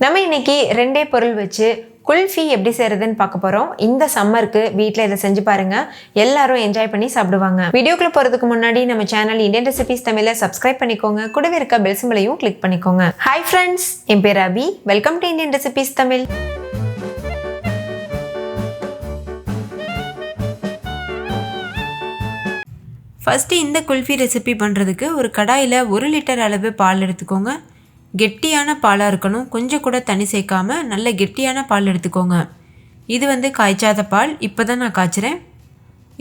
நம்ம இன்னைக்கு ரெண்டே பொருள் வச்சு குல்ஃபி எப்படி செய்யறதுன்னு பார்க்க போறோம். இந்த சம்மருக்கு வீட்டில் இதை செஞ்சு பாருங்க, எல்லாரும் என்ஜாய் பண்ணி சாப்பிடுவாங்க. வீடியோக்குள்ள போறதுக்கு முன்னாடி நம்ம சேனல் இந்தியன் ரெசிபிஸ் தமிழை சப்ஸ்கிரைப் பண்ணிக்கோங்க, கூடவே இருக்க பெல் சிம்பலையும் கிளிக் பண்ணிக்கோங்க. ஹாய் ஃப்ரெண்ட்ஸ், என் பேர் Abhi. Welcome to Indian recipes Tamil. First இந்த குல்ஃபி ரெசிபி பண்ணுறதுக்கு ஒரு கடாயில் 1 லிட்டர் அளவு பால் எடுத்துக்கோங்க. கெட்டியான பாலாக இருக்கணும், கொஞ்சம் கூட தண்ணி சேர்க்காமல் நல்ல கெட்டியான பால் எடுத்துக்கோங்க. இது காய்ச்சாத பால், இப்போ தான் நான் காய்ச்சிறேன்.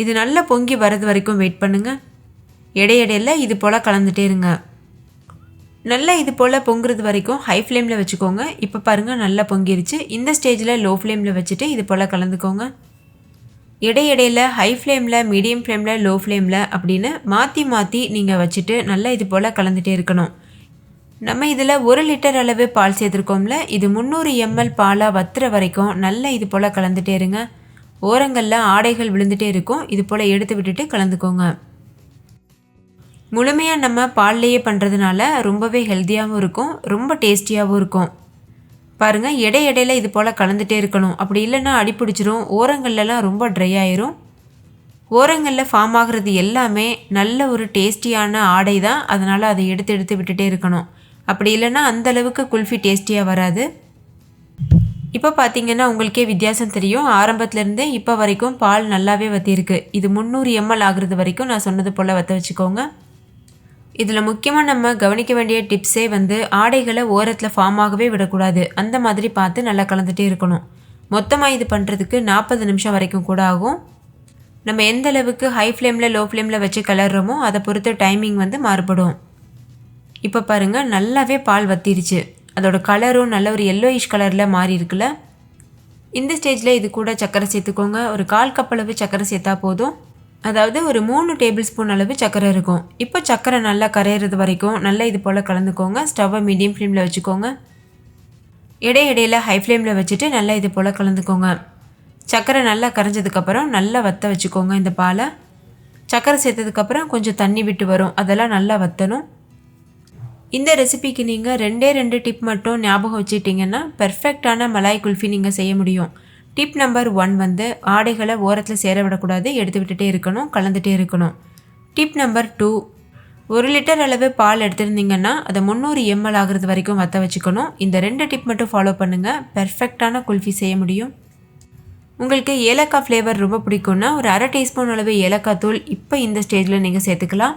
இது நல்லா பொங்கி வரது வரைக்கும் வெயிட் பண்ணுங்கள். இடையிடையில் இது போல் கலந்துட்டே இருங்க. நல்லா இது போல் பொங்குறது வரைக்கும் ஹை ஃப்ளேமில் வச்சுக்கோங்க. இப்போ பாருங்கள் நல்லா பொங்கிருச்சு. இந்த ஸ்டேஜில் லோ ஃப்ளேமில் வச்சுட்டு இது போல் கலந்துக்கோங்க. இடையிடையில் ஹை ஃப்ளேமில், மீடியம் ஃப்ளேமில், லோ ஃப்ளேமில் அப்படின்னு மாற்றி மாற்றி நீங்கள் வச்சுட்டு நல்லா இது போல் கலந்துகிட்டே இருக்கணும். நம்ம இதில் 1 லிட்டர் அளவு பால் சேர்த்துருக்கோம்ல, இது 300 ml பாலாக வத்துற வரைக்கும் நல்லா இது போல் கலந்துகிட்டே இருங்க. ஓரங்களில் ஆடைகள் விழுந்துகிட்டே இருக்கும், இது போல் எடுத்து விட்டுட்டு கலந்துக்கோங்க. முழுமையாக நம்ம பால்லையே பண்ணுறதுனால ரொம்பவே ஹெல்த்தியாகவும் இருக்கும், ரொம்ப டேஸ்டியாகவும் இருக்கும். பாருங்கள், இடையிடையில் இது போல் கலந்துகிட்டே இருக்கணும். அப்படி இல்லைன்னா அடி பிடிச்சிரும், ஓரங்கள்லாம் ரொம்ப ட்ரை ஆயிரும். ஓரங்களில் ஃபார்ம் ஆகிறது எல்லாமே நல்ல ஒரு டேஸ்டியான ஆடை தான், அதனால் அதை எடுத்து விட்டுட்டே இருக்கணும். அப்படி இல்லைன்னா அந்தளவுக்கு குல்ஃபி டேஸ்டியாக வராது. இப்போ பார்த்தீங்கன்னா உங்களுக்கே வித்தியாசம் தெரியும். ஆரம்பத்துலேருந்தே இப்போ வரைக்கும் பால் நல்லாவே வற்றிருக்கு. இது 300 ml ஆகுறது வரைக்கும் நான் சொன்னது போல் வற்ற வச்சுக்கோங்க. இதில் முக்கியமாக நம்ம கவனிக்க வேண்டிய டிப்ஸே ஆடைகளை ஓரத்தில் ஃபார்ம் ஆகவே விடக்கூடாது. அந்த மாதிரி பார்த்து நல்லா கலந்துகிட்டே இருக்கணும். மொத்தமாக இது பண்ணுறதுக்கு 40 நிமிஷம் வரைக்கும் கூட ஆகும். நம்ம எந்த அளவுக்கு ஹை ஃப்ளேமில், லோ ஃப்ளேமில் வச்சு கிளறோமோ அதை பொறுத்து டைமிங் மாறுபடும். இப்போ பாருங்கள், நல்லாவே பால் வத்திருச்சு. அதோட கலரும் நல்ல ஒரு எல்லோயிஷ் கலரில் மாறி இருக்குல்ல. இந்த ஸ்டேஜில் இது கூட சர்க்கரை சேர்த்துக்கோங்க. ஒரு 1/4 கப் அளவு சர்க்கரை சேர்த்தா போதும். அதாவது ஒரு 3 டேபிள் ஸ்பூன் அளவு சர்க்கரை இருக்கும். இப்போ சர்க்கரை நல்லா கரையிறது வரைக்கும் நல்லா இது போல் கலந்துக்கோங்க. ஸ்டவ்வை மீடியம் ஃப்ளேமில் வச்சுக்கோங்க. இடையிடையில் ஹை ஃப்ளேமில் வச்சுட்டு நல்லா இது போல் கலந்துக்கோங்க. சர்க்கரை நல்லா கரைஞ்சதுக்கப்புறம் நல்லா வற்ற வச்சுக்கோங்க. இந்த பாலை சர்க்கரை சேர்த்ததுக்கப்புறம் கொஞ்சம் தண்ணி விட்டு வரும், அதெல்லாம் நல்லா வற்றணும். இந்த ரெசிபிக்கு நீங்கள் 2 டிப் மட்டும் ஞாபகம் வச்சுட்டிங்கன்னா பெர்ஃபெக்டான மலாய் குல்ஃபி நீங்கள் செய்ய முடியும். டிப் நம்பர் 1 ஆடைகளை ஓரத்தில் சேர விடக்கூடாது, எடுத்து விட்டுட்டே இருக்கணும், கலந்துகிட்டே இருக்கணும். டிப் நம்பர் 2, 1 லிட்டர் அளவு பால் எடுத்துருந்தீங்கன்னா அதை 300 ml ஆகிறது வரைக்கும் வற்ற வச்சுக்கணும். இந்த 2 டிப் மட்டும் ஃபாலோ பண்ணுங்கள், பெர்ஃபெக்டான குல்ஃபி செய்ய முடியும். உங்களுக்கு ஏலக்காய் ஃப்ளேவர் ரொம்ப பிடிக்கும்னா ஒரு 1/2 டீஸ்பூன் அளவு ஏலக்காய் தூள் இப்போ இந்த ஸ்டேஜில் நீங்கள் சேர்த்துக்கலாம்.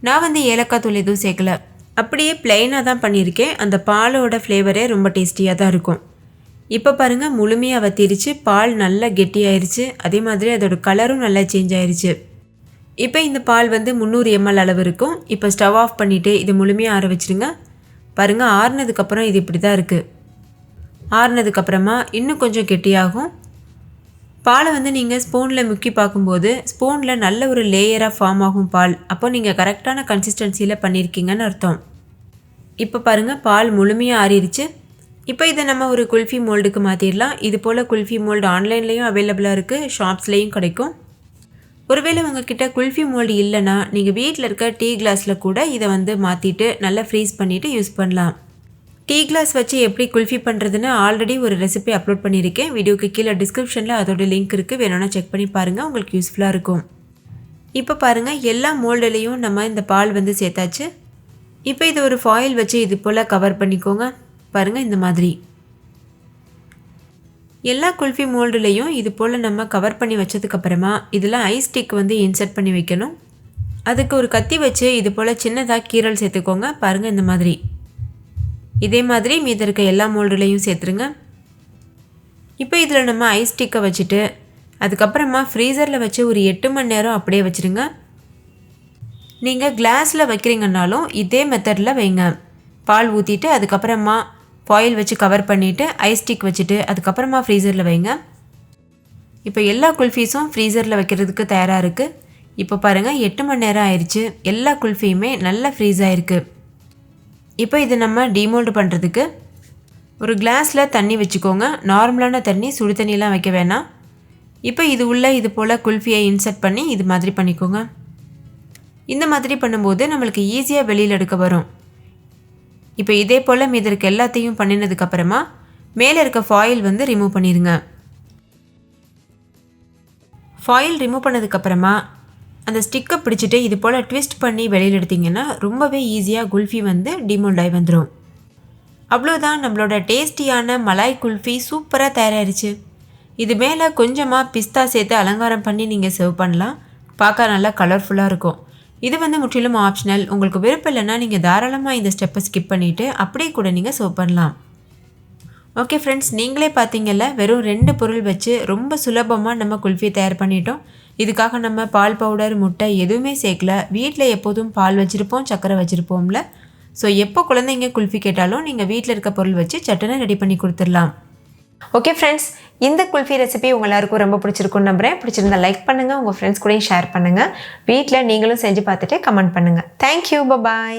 நான் ஏலக்காய் தூள் எதுவும் சேர்க்கல, அப்படியே ப்ளைனாக தான் பண்ணியிருக்கேன். அந்த பாலோட ஃப்ளேவரே ரொம்ப டேஸ்டியாக தான் இருக்கும். இப்போ பாருங்கள், முழுமையாக வற்றிருச்சு, பால் நல்லா கெட்டியாயிருச்சு. அதே மாதிரி அதோட கலரும் நல்லா சேஞ்ச் ஆயிடுச்சு. இப்போ இந்த பால் 300 ml அளவு இருக்கும். இப்போ ஸ்டவ் ஆஃப் பண்ணிவிட்டு இது முழுமையாக ஆற வச்சுருங்க. பாருங்கள், ஆறுனதுக்கப்புறம் இது இப்படி தான் இருக்குது. ஆறுனதுக்கப்புறமா இன்னும் கொஞ்சம் கெட்டியாகும். பாலை நீங்கள் ஸ்பூனில் முக்கி பார்க்கும்போது ஸ்பூனில் நல்ல ஒரு லேயராக ஃபார்ம் ஆகும் பால். அப்போ நீங்கள் கரெக்டான கன்சிஸ்டன்சியில் பண்ணியிருக்கீங்கன்னு அர்த்தம். இப்போ பாருங்கள், பால் முழுமையாக ஆறிடுச்சு. இப்போ இதை நம்ம ஒரு குல்ஃபி மோல்டுக்கு மாற்றிடலாம். இது போல் குல்ஃபி மோல்டு ஆன்லைன்லேயும் அவைலபிளாக இருக்குது, ஷாப்ஸ்லேயும் கிடைக்கும். ஒருவேளை உங்ககிட்ட குல்ஃபி மோல்டு இல்லைன்னா நீங்கள் வீட்டில் இருக்க டீ கிளாஸில் கூட இதை மாற்றிட்டு நல்லா ஃப்ரீஸ் பண்ணிவிட்டு யூஸ் பண்ணலாம். டீ கிளாஸ் வச்சு எப்படி குல்ஃபி பண்ணுறதுன்னு ஆல்ரெடி ஒரு ரெசிபி அப்லோட் பண்ணியிருக்கேன். வீடியோக்கு கீழே டிஸ்கிரிப்ஷனில் அதோட லிங்க் இருக்குது, வேணும்னா செக் பண்ணி பாருங்கள், உங்களுக்கு யூஸ்ஃபுல்லாக இருக்கும். இப்போ பாருங்கள், எல்லா மோல்டுலேயும் நம்ம இந்த பால் சேர்த்தாச்சு. இப்போ இது ஒரு ஃபாயில் வச்சு இது போல் கவர் பண்ணிக்கோங்க. பாருங்கள், இந்த மாதிரி எல்லா குல்ஃபி மோல்டுலேயும் இது போல் நம்ம கவர் பண்ணி வச்சதுக்கப்புறமா இதில் ஐஸ் ஸ்டிக் இன்சர்ட் பண்ணி வைக்கணும். அதுக்கு ஒரு கத்தி வச்சு இது போல் சின்னதாக கீரல் சேர்த்துக்கோங்க. பாருங்கள், இந்த மாதிரி. இதே மாதிரி மீதி இருக்க எல்லா மோல்டுலேயும் சேர்த்துருங்க. இப்போ இதில் நம்ம ஐஸ் ஸ்டிக்கை வச்சுட்டு அதுக்கப்புறமா ஃப்ரீசரில் வச்சு ஒரு 8 மணி நேரம் அப்படியே வச்சுருங்க. நீங்கள் கிளாஸில் வைக்கிறீங்கன்னாலும் இதே மெத்தடில் வைங்க. பால் ஊற்றிட்டு அதுக்கப்புறமா ஃபாயில் வச்சு கவர் பண்ணிவிட்டு ஐஸ் ஸ்டிக் வச்சுட்டு அதுக்கப்புறமா ஃப்ரீசரில் வைங்க. இப்போ எல்லா குல்ஃபீஸும் ஃப்ரீசரில் வைக்கிறதுக்கு தயாராக இருக்குது. இப்போ பாருங்கள், 8 மணி நேரம் ஆயிடுச்சு. எல்லா குல்ஃபியுமே நல்லா ஃப்ரீஸ் ஆகிருக்கு. இப்போ இது நம்ம டீமோல்டு பண்ணுறதுக்கு ஒரு கிளாஸில் தண்ணி வச்சுக்கோங்க. நார்மலான தண்ணி, சுடு தண்ணியெலாம் வைக்க வேணாம். இப்போ இது உள்ள இது போல் குல்ஃபியை இன்சர்ட் பண்ணி இது மாதிரி பண்ணிக்கோங்க. இந்த மாதிரி பண்ணும்போது நம்மளுக்கு ஈஸியாக வெளியில் எடுக்க வரும். இப்போ இதே போல் மீதி இருக்க எல்லாத்தையும் பண்ணினதுக்கப்புறமா மேலே இருக்க ஃபாயில் வந்து ரிமூவ் பண்ணிடுங்க. ஃபாயில் ரிமூவ் பண்ணதுக்கப்புறமா அந்த ஸ்டிக்கை பிடிச்சிட்டு இது போல் ட்விஸ்ட் பண்ணி வெளியில் எடுத்திங்கன்னா ரொம்பவே ஈஸியாக குல்ஃபி வந்து டிமோல்ட் ஆகி வந்துடும். அவ்வளோதான், நம்மளோட டேஸ்டியான மலாய் குல்ஃபி சூப்பராக தயாராகிடுச்சு. இது மேலே கொஞ்சமாக பிஸ்தா சேர்த்து அலங்காரம் பண்ணி நீங்கள் சர்வ் பண்ணலாம். பார்க்க நல்லா கலர்ஃபுல்லாக இருக்கும். இது வந்து முற்றிலும் ஆப்ஷனல். உங்களுக்கு விருப்பம் இல்லைன்னா நீங்கள் தாராளமாக இந்த ஸ்டெப்பை ஸ்கிப் பண்ணிவிட்டு அப்படியே கூட நீங்கள் சர்வ் பண்ணலாம். ஓகே ஃப்ரெண்ட்ஸ், நீங்களே பார்த்தீங்கல்ல, வெறும் 2 பொருள் வச்சு ரொம்ப சுலபமாக நம்ம குல்ஃபி தயார் பண்ணிட்டோம். இதுக்காக நம்ம பால் பவுடர், முட்டை எதுவுமே சேர்க்கல. வீட்டில் எப்போதும் பால் வச்சுருப்போம், சர்க்கரை வச்சுருப்போம்ல. ஸோ எப்போ குழந்தைங்க குல்ஃபி கேட்டாலும் நீங்கள் வீட்டில் இருக்க பொருள் வச்சு சட்டுன்னு ரெடி பண்ணி கொடுத்துடலாம். ஓகே ஃப்ரெண்ட்ஸ், இந்த குல்ஃபி ரெசிபி உங்கள் எல்லாருக்கும் ரொம்ப பிடிச்சிருக்குன்னு நம்புகிறேன். பிடிச்சிருந்தா லைக் பண்ணுங்கள், உங்கள் ஃப்ரெண்ட்ஸ் கூடயும் ஷேர் பண்ணுங்கள். வீட்டில் நீங்களும் செஞ்சு பார்த்துட்டு கமெண்ட் பண்ணுங்கள். தேங்க்யூ, பாய்.